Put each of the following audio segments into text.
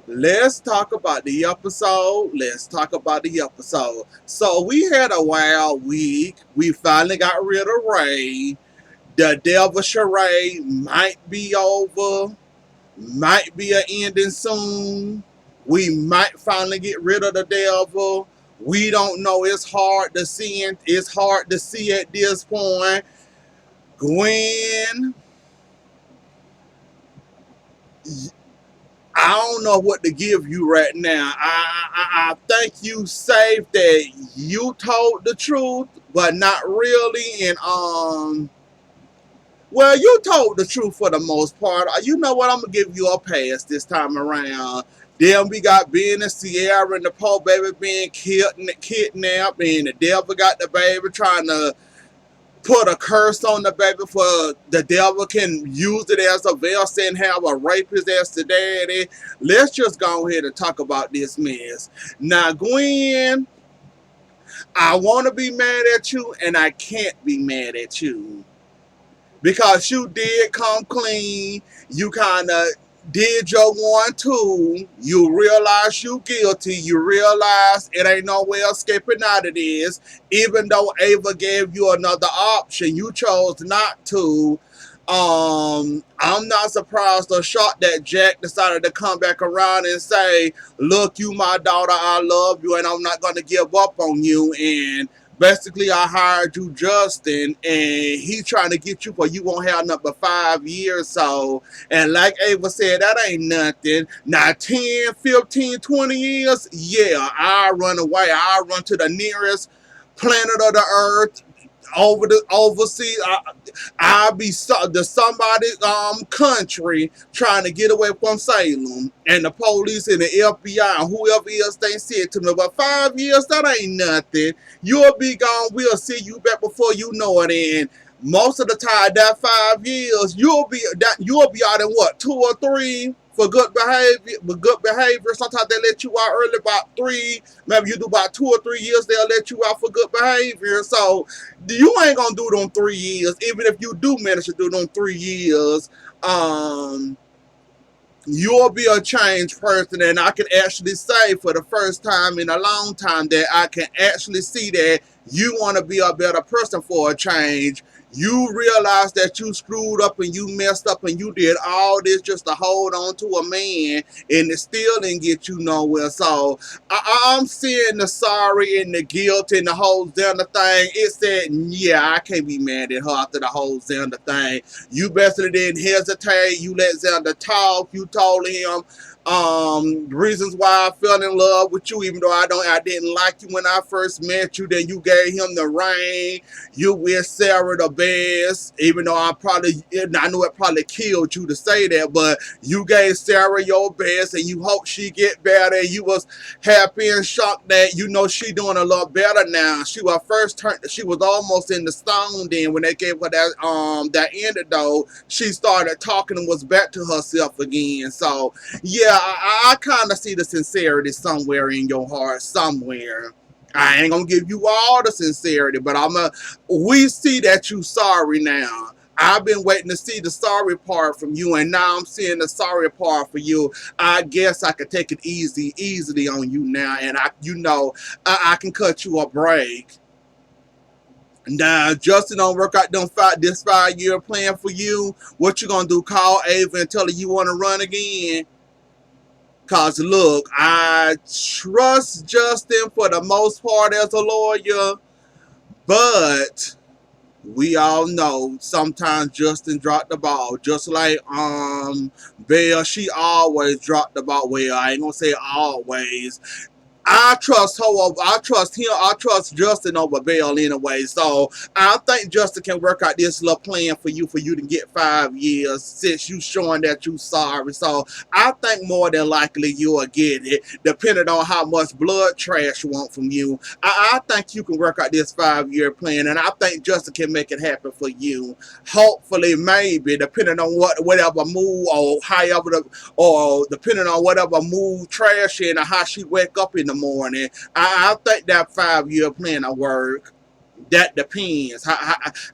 Let's talk about the episode. Let's talk about the episode. So we had a wild week. We finally got rid of Ray. The devil charade might be over. Might be an ending soon. We might finally get rid of the devil. We don't know. It's hard to see. It's hard to see at this point. Gwen, I don't know what to give you right now. I think you safe that you told the truth, but not really. And well, you told the truth for the most part. You know what? I'm gonna give you a pass this time around. Then we got Ben and Sierra and the poor baby being kidnapped, and the devil got the baby trying to put a curse on the baby for the devil can use it as a vessel and have a rapist as the daddy. Let's just go ahead and talk about this mess. Now, Gwen, I want to be mad at you and I can't be mad at you because you did come clean. You kind of did your 1-2. You realize you guilty. You realize it ain't no way escaping out of this. Even though Ava gave you another option, you chose not to. I'm not surprised or shocked that Jack decided to come back around and say, look, you my daughter, I love you and I'm not going to give up on you. And basically I hired you Justin and he trying to get you for you won't have nothing but 5 years. So, and like Ava said, that ain't nothing. Now 10, 15, 20 years, yeah, I run away. I run to the nearest planet of the earth over the overseas. I'll be the somebody country trying to get away from Salem, and the police and the FBI and whoever else they said to me. But 5 years, that ain't nothing. You'll be gone. We'll see you back before you know it. And most of the time, that 5 years, you'll be out in what 2 or 3 for good behavior. With good behavior, sometimes they let you out early, about 3. Maybe you do about 2 or 3 years, they'll let you out for good behavior. So you ain't gonna do them 3 years. Even if you do manage to do them 3 years, um, you'll be a changed person. And I can actually say for the first time in a long time that I can actually see that you want to be a better person for a change. You realize that you screwed up and you messed up and you did all this just to hold on to a man and it still didn't get you nowhere. So I'm seeing the sorry and the guilt and the whole Xander thing. It said, yeah, I can't be mad at her after the whole Xander thing. You basically didn't hesitate. You let Xander talk. You told him reasons why I fell in love with you, even though I didn't like you when I first met you. Then you gave him the ring. You wish Sarah the best, even though I knew it probably killed you to say that, but you gave Sarah your best and you hope she get better. And you was happy and shocked that you know she doing a lot better now. She was almost in the stone then when they gave her that antidote. She started talking and was back to herself again. So yeah, I kind of see the sincerity somewhere in your heart, somewhere. I ain't gonna give you all the sincerity, but we see that you sorry now. I've been waiting to see the sorry part from you, and now I'm seeing the sorry part for you. I guess I could take it easily on you now, and I can cut you a break. Now, Justin don't work out this 5 year plan for you. What you gonna do? Call Ava and tell her you want to run again? Cause look, I trust Justin for the most part as a lawyer, but we all know sometimes Justin dropped the ball. Just like Belle, she always dropped the ball. Well, I ain't gonna say always. I trust her. I trust him. I trust Justin over Belle anyway. So I think Justin can work out this little plan for you to get 5 years since you showing that you sorry. So I think more than likely you'll get it, depending on how much blood trash you want from you. I think you can work out this 5 year plan, and I think Justin can make it happen for you. Hopefully, maybe depending on whatever move or or depending on whatever move trash in or how she wake up in the morning. I think that 5 year plan will work. that depends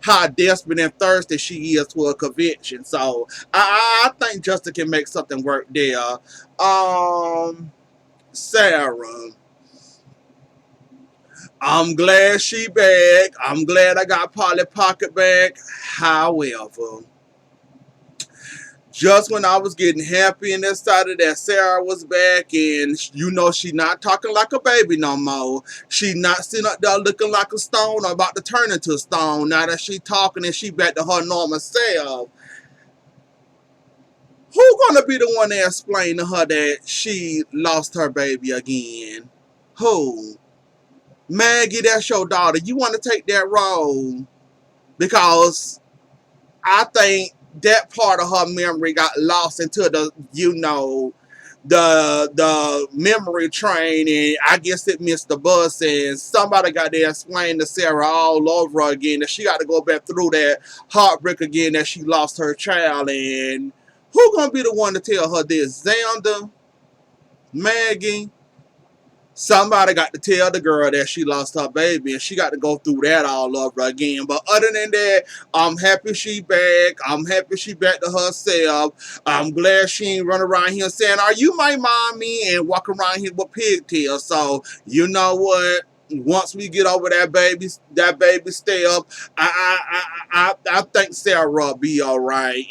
how desperate and thirsty she is for a conviction. So I think Justin can make something work there. Sarah, I'm glad she back. I'm glad I got Polly Pocket back. However, just when I was getting happy and excited that Sarah was back, and you know she not talking like a baby no more. She not sitting up there looking like a stone or about to turn into a stone. Now that she talking and she back to her normal self, who gonna be the one to explain to her that she lost her baby again? Who? Maggie, that's your daughter. You want to take that role? Because I think that part of her memory got lost into the, the memory train, and I guess it missed the bus, and somebody got to explain to Sarah all over again that she got to go back through that heartbreak again that she lost her child. And who gonna be the one to tell her this? Xander? Maggie? Somebody got to tell the girl that she lost her baby, and she got to go through that all over again. But other than that, I'm happy she back. I'm happy she back to herself. I'm glad she ain't run around here saying, "Are you my mommy?" and walk around here with pigtails. So you know what? Once we get over that baby step, I think Sarah will be all right.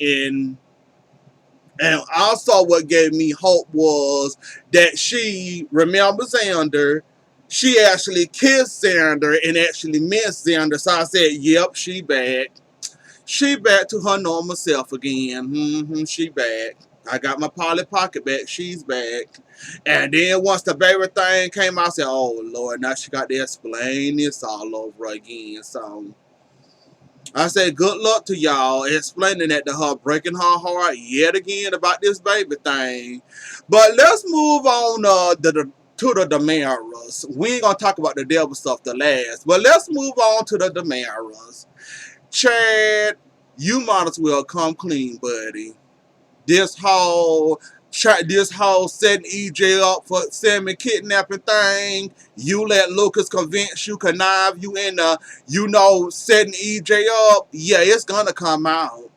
And also what gave me hope was that she remembers Xander. She actually kissed Xander and actually missed Xander. So I said, yep, she back. She back to her normal self again. She back. I got my Polly Pocket back. She's back. And then once the baby thing came out, I said, oh, Lord, now she got to explain this all over again. So I said, good luck to y'all explaining that to her, breaking her heart yet again about this baby thing. But let's move on to the Damaras. We ain't going to talk about the devil stuff the last, but let's move on to the Damaras. Chad, you might as well come clean, buddy. This whole setting EJ up for Sammy kidnapping thing. You let Lucas convince you, connive you into, setting EJ up. Yeah, it's gonna come out.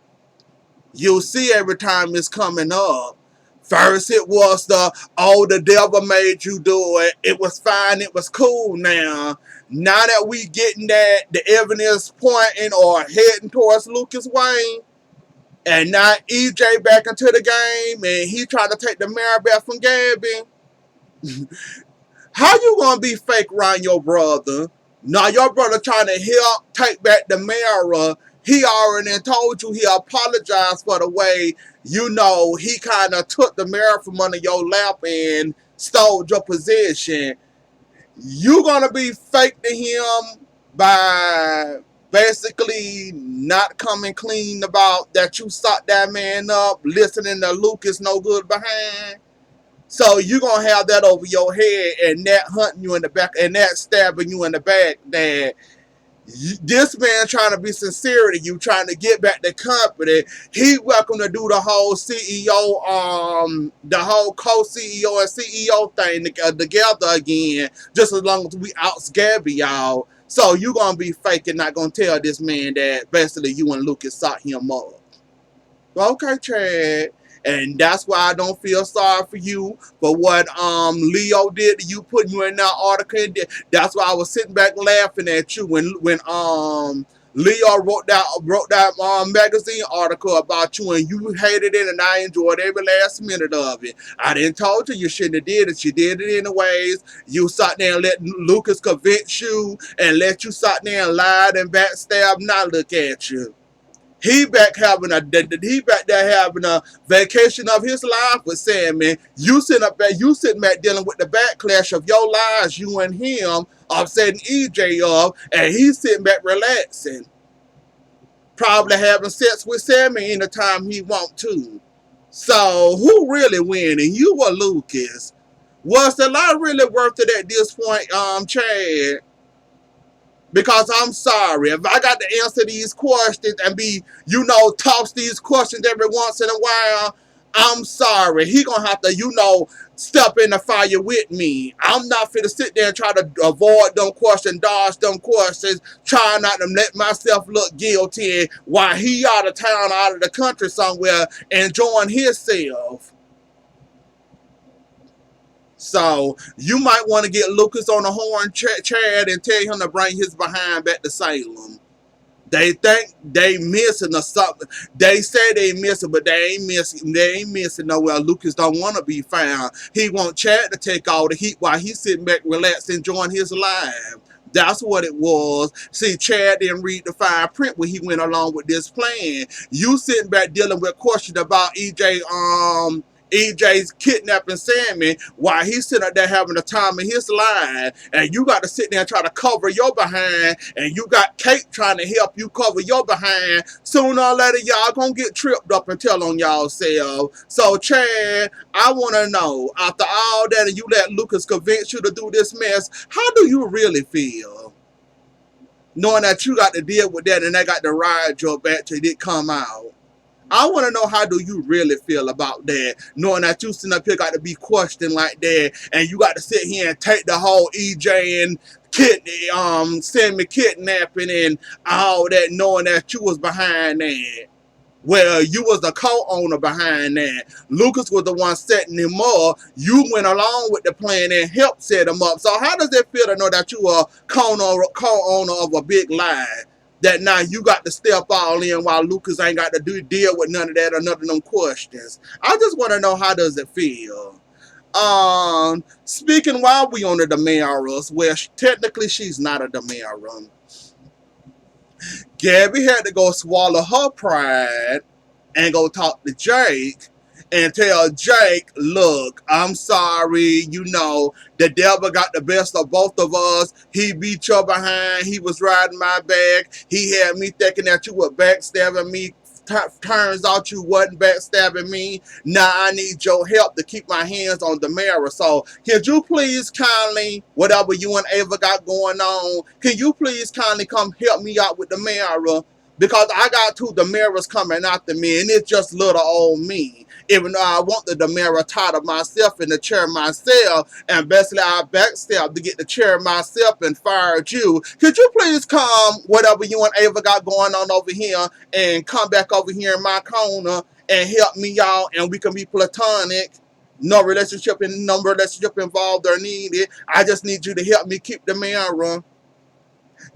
You'll see every time it's coming up. First it was the devil made you do it. It was fine, it was cool now. Now that we getting that, the evidence pointing or heading towards Lucas Wayne, and now EJ back into the game, and he trying to take the mirror back from Gabby. How you gonna be fake around your brother? Now your brother trying to help take back the mirror. He already told you he apologized for the way, he kind of took the mirror from under your lap and stole your position. You gonna be fake to him by basically not coming clean about that you sought that man up, listening to Lucas no good behind. So you gonna have that over your head, and that hunting you in the back, and that stabbing you in the back, that this man trying to be sincere to you, trying to get back the company. He welcome to do the whole CEO, the whole co-CEO and CEO thing together again, just as long as we out Gabby, y'all. So you gonna be faking, not gonna tell this man that basically you and Lucas sought him up. Okay, Chad. And that's why I don't feel sorry for you for what Leo did to you, putting you in that article. That's why I was sitting back laughing at you when Leo wrote that magazine article about you, and you hated it, and I enjoyed every last minute of it. I didn't told you shouldn't have did it. You did it anyways. You sat there and let Lucas convince you, and let you sat there and lied and backstab. Now look at you. He back there having a vacation of his life with Sam, man. You sitting back dealing with the backlash of your lies, you and him, upsetting EJ up, and he's sitting back relaxing. Probably having sex with Sammy anytime he want to. So who really winning? You or Lucas? Was the lie really worth it at this point, Chad? Because I'm sorry, if I got to answer these questions and toss these questions every once in a while, I'm sorry. He gonna have to, step in the fire with me. I'm not finna sit there and try to avoid them questions, dodge them questions, try not to let myself look guilty while he out of town, out of the country somewhere, enjoying himself. So you might want to get Lucas on the horn, Chad, and tell him to bring his behind back to Salem. They think they missing or something. They say they missing, but they ain't missing. They ain't missing nowhere. Lucas don't want to be found. He want Chad to take all the heat while he's sitting back, relaxed, enjoying his life. That's what it was. See, Chad didn't read the fine print when he went along with this plan. You sitting back dealing with questions about EJ's kidnapping Sammy while he's sitting up there having the time of his life, and you got to sit there and try to cover your behind, and you got Kate trying to help you cover your behind. Sooner or later, y'all gonna get tripped up and tell on y'all self. So, Chad, I want to know, after all that, and you let Lucas convince you to do this mess, how do you really feel? Knowing that you got to deal with that and they got to ride your back till it come out. I want to know, how do you really feel about that, knowing that you sitting up here got to be questioned like that, and you got to sit here and take the whole EJ and Sammy kidnapping and all that, knowing that you was behind that. Well, you was the co-owner behind that. Lucas was the one setting him up. You went along with the plan and helped set him up. So how does it feel to know that you are co-owner of a big lie? That now you got to step all in while Lucas ain't got to deal with none of that or none of them questions. I just want to know, how does it feel? Speaking while we on the Damaras, well, technically she's not a Damara. Gabby had to go swallow her pride and go talk to Jake and tell Jake, look, I'm sorry, the devil got the best of both of us. He beat your behind. He was riding my back. He had me thinking that you were backstabbing me. Turns out you wasn't backstabbing me. Now I need your help to keep my hands on Damara. So could you please kindly, whatever you and Ava got going on, can you please kindly come help me out with Damara? Because I got two Damaras coming after me, and it's just little old me. Even though I want the Damara title myself in the chair myself, and basically I backstabbed to get the chair myself and fired you. Could you please come, whatever you and Ava got going on over here, and come back over here in my corner and help me out, and we can be platonic. No relationship involved or needed. I just need you to help me keep the mirror.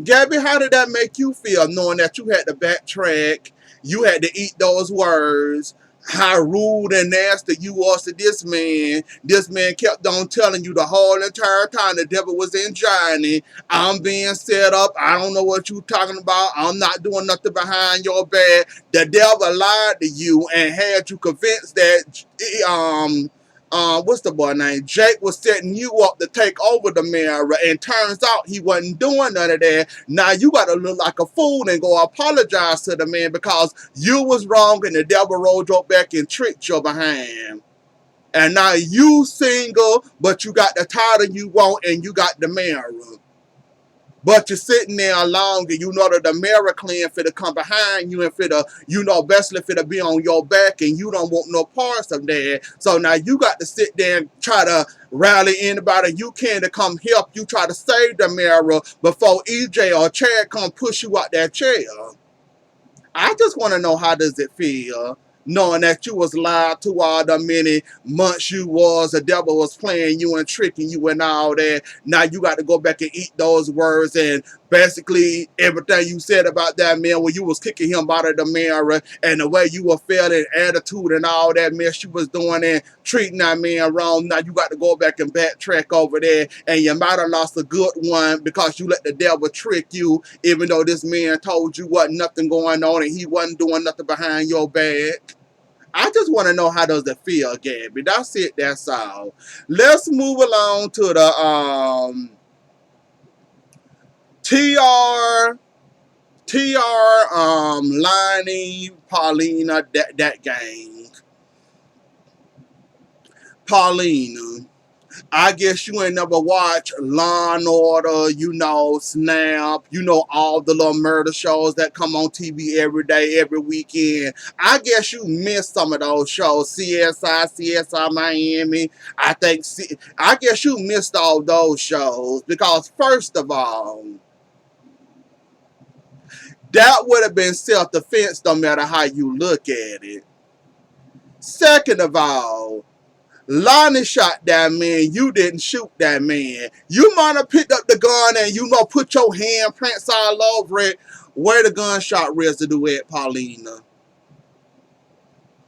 Gabby, how did that make you feel, knowing that you had to backtrack, you had to eat those words, how rude and nasty you was to this man? This man kept on telling you the whole entire time the devil was in Johnny. I'm being set up. I don't know what you talking about. I'm not doing nothing behind your back. The devil lied to you and had you convinced that what's the boy name? Jake was setting you up to take over the mirror, and turns out he wasn't doing none of that. Now you gotta look like a fool and go apologize to the man because you was wrong and the devil rolled your back and tricked your behind. And now you single, but you got the title you want and you got the mirror. But you're sitting there alone and you know that the mirror clan finna come behind you and finna, basically finna be on your back and you don't want no parts of that. So now you got to sit there and try to rally anybody you can to come help you try to save the mirror before EJ or Chad come push you out that chair. I just want to know, how does it feel knowing that you was lied to all the many months the devil was playing you and tricking you and all that. Now you got to go back and eat those words and basically everything you said about that man when you was kicking him out of the mirror and the way you were feeling, attitude and all that mess you was doing and treating that man wrong. Now you got to go back and backtrack over there, and you might have lost a good one because you let the devil trick you, even though this man told you wasn't nothing going on and he wasn't doing nothing behind your back. I just want to know, how does it feel, Gabby? That's it. That's all. Let's move along to the TR, Liney, Paulina, that gang. Paulina. I guess you ain't never watched Law and Order, Snap, all the little murder shows that come on TV every day, every weekend. I guess you missed some of those shows. CSI Miami. I guess you missed all those shows because first of all, that would have been self-defense no matter how you look at it. Second of all, Lonnie shot that man. You didn't shoot that man. You might have picked up the gun and put your handprints all over it. Where the gunshot residue at, Paulina?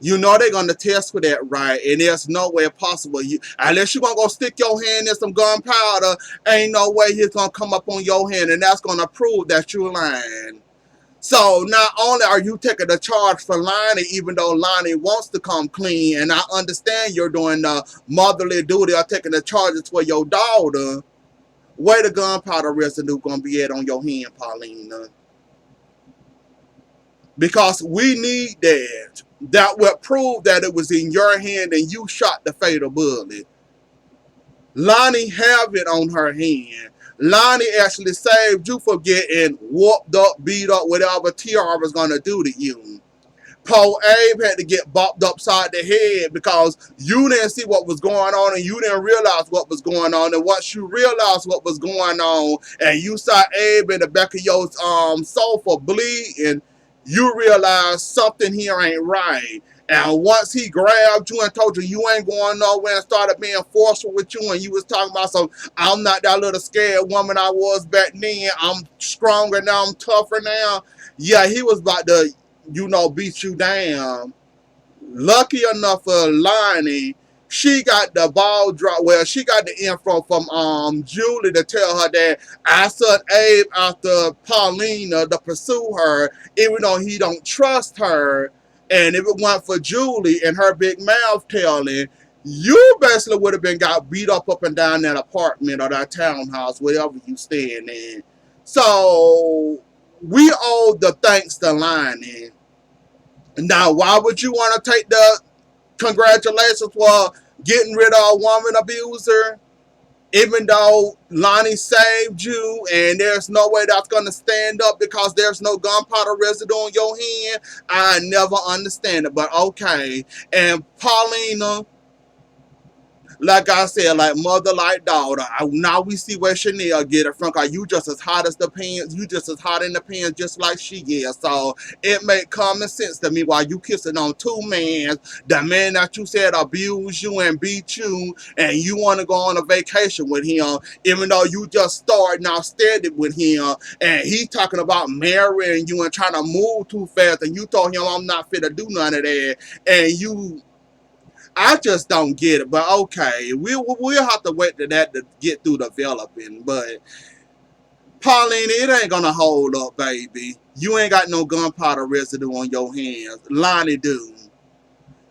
They're gonna test for that, right? And there's no way possible. Unless you're gonna go stick your hand in some gunpowder, ain't no way it's gonna come up on your hand, and that's gonna prove that you're lying. So not only are you taking the charge for Lonnie, even though Lonnie wants to come clean, and I understand you're doing the motherly duty of taking the charges for your daughter, where the gunpowder residue gonna be at on your hand, Paulina? Because we need that. That would prove that it was in your hand and you shot the fatal bullet. Lonnie have it on her hand. Lonnie actually saved you from getting whooped up, beat up, whatever TR was going to do to you. Poor Abe had to get bopped upside the head because you didn't see what was going on and you didn't realize what was going on. And once you realized what was going on and you saw Abe in the back of your sofa bleeding, you realized something here ain't right. And once he grabbed you and told you you ain't going nowhere and started being forceful with you and you was talking about I'm not that little scared woman I was back then. I'm stronger now. I'm tougher now. Yeah, he was about to, beat you down. Lucky enough for Lonnie, she got the ball drop. Well, she got the info from Julie to tell her that I sent Abe after Paulina to pursue her, even though he don't trust her. And if it weren't for Julie and her big mouth telling, you basically would have been got beat up and down that apartment or that townhouse, wherever you staying in. So we owe the thanks to Lonnie. Now, why would you want to take the congratulations for getting rid of a woman abuser? Even though Lonnie saved you and there's no way that's going to stand up because there's no gunpowder residue on your hand, I never understand it, but okay. And Paulina, like I said, like mother, like daughter. Now we see where Chanel get it from. Cause you just as hot as the pants. You just as hot in the pants, just like she is. So it make common sense to me why you kissing on two men. The man that you said abused you and beat you, and you want to go on a vacation with him, even though you just started now steady with him, and he talking about marrying you and trying to move too fast, and you told him I'm not fit to do none of that, and you. I just don't get it, but okay, we'll have to wait to that to get through developing. But Paulina, it ain't gonna hold up, baby. You ain't got no gunpowder residue on your hands. Lonnie do.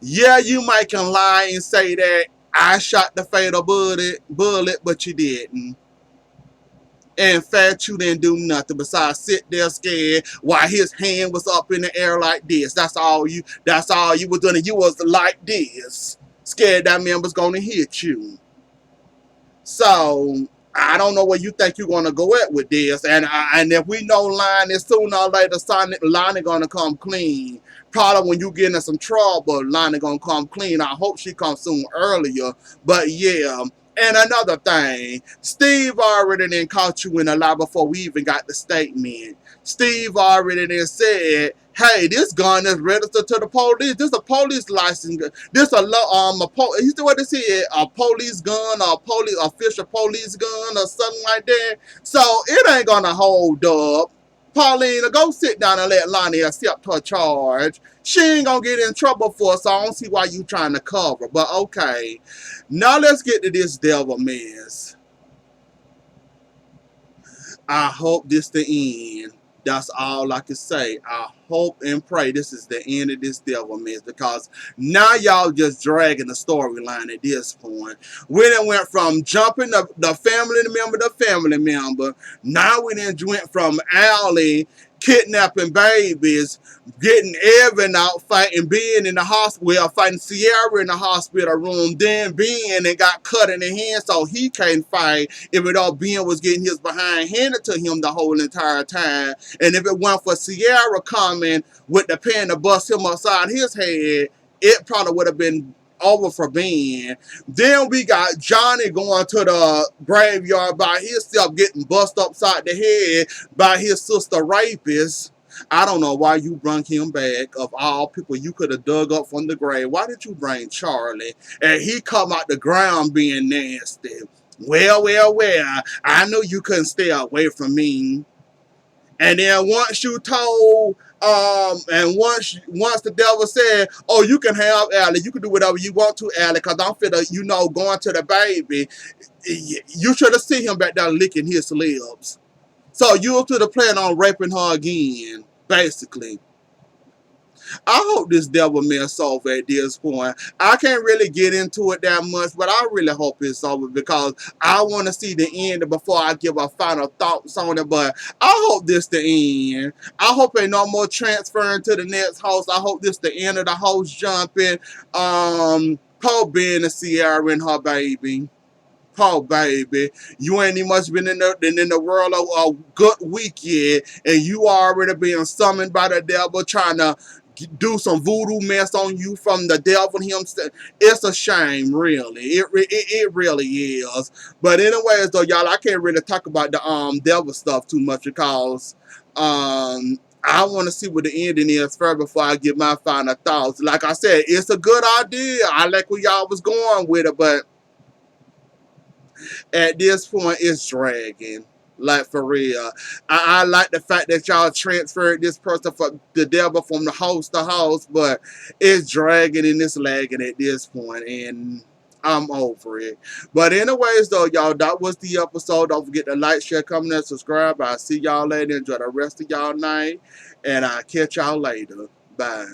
Yeah, you might can lie and say that I shot the fatal bullet, but you didn't. In fact, you didn't do nothing besides sit there scared while his hand was up in the air like this. That's all you was doing. You was like this. Scared that man was gonna hit you. So I don't know where you think you're gonna go at with this. And if we know Lonnie, sooner or later, Lonnie gonna come clean. Probably when you get in some trouble, Lonnie gonna come clean. I hope she comes soon earlier. But yeah. And another thing, Steve already done caught you in a lie before we even got the statement. Steve already done said, hey, this gun is registered to the police. This a police license. This you know what they said, a police gun or official police gun or something like that. So it ain't gonna hold up. Paulina, go sit down and let Lonnie accept her charge. She ain't gonna get in trouble for it, so I don't see why you trying to cover. But okay, now let's get to this devil mess. I hope this the end. That's all I can say. I hope and pray this is the end of this devil mess because now y'all just dragging the storyline at this point. We done went from jumping the family member to family member. Now we done went from Allie kidnapping babies, getting Evan out fighting Ben in the hospital, well, fighting Sierra in the hospital room, then Ben and got cut in the hand so he can't fight, if it all Ben was getting his behind handed to him the whole entire time. And if it weren't for Sierra coming with the pen to bust him upside his head, it probably would have been over for Ben. Then we got Johnny going to the graveyard by himself, getting bust upside the head by his sister rapist. I don't know why you brought him back. Of all people you could have dug up from the grave, why did you bring Charlie? And he come out the ground being nasty. Well, I knew you couldn't stay away from me. And then once you told, and once the devil said, "Oh, you can have Allie, you can do whatever you want to, Allie, because I'm finna, going to the baby." You should have seen him back there licking his lips. So you were to the plan on raping her again, basically. I hope this devil mess over at this point. I can't really get into it that much, but I really hope it's over because I want to see the end before I give a final thoughts on it. But I hope this the end. I hope ain't no more transferring to the next house. I hope this the end of the house jumping. Poor Ben and Sierra and her baby. Oh, baby, you ain't even much been in the world a good week yet, and you already being summoned by the devil trying to do some voodoo mess on you from the devil himself. It's a shame, really. It really is. But anyways, though, y'all, I can't really talk about the devil stuff too much because I want to see what the ending is first before I give my final thoughts. Like I said, it's a good idea. I like where y'all was going with it, but at this point it's dragging. Like, for real. I like the fact that y'all transferred this person from the devil from the host to house, but it's dragging and it's lagging at this point, and I'm over it. But anyways, though, y'all, that was the episode. Don't forget to like, share, comment, and subscribe. I'll see y'all later. Enjoy the rest of y'all night, and I'll catch y'all later. Bye.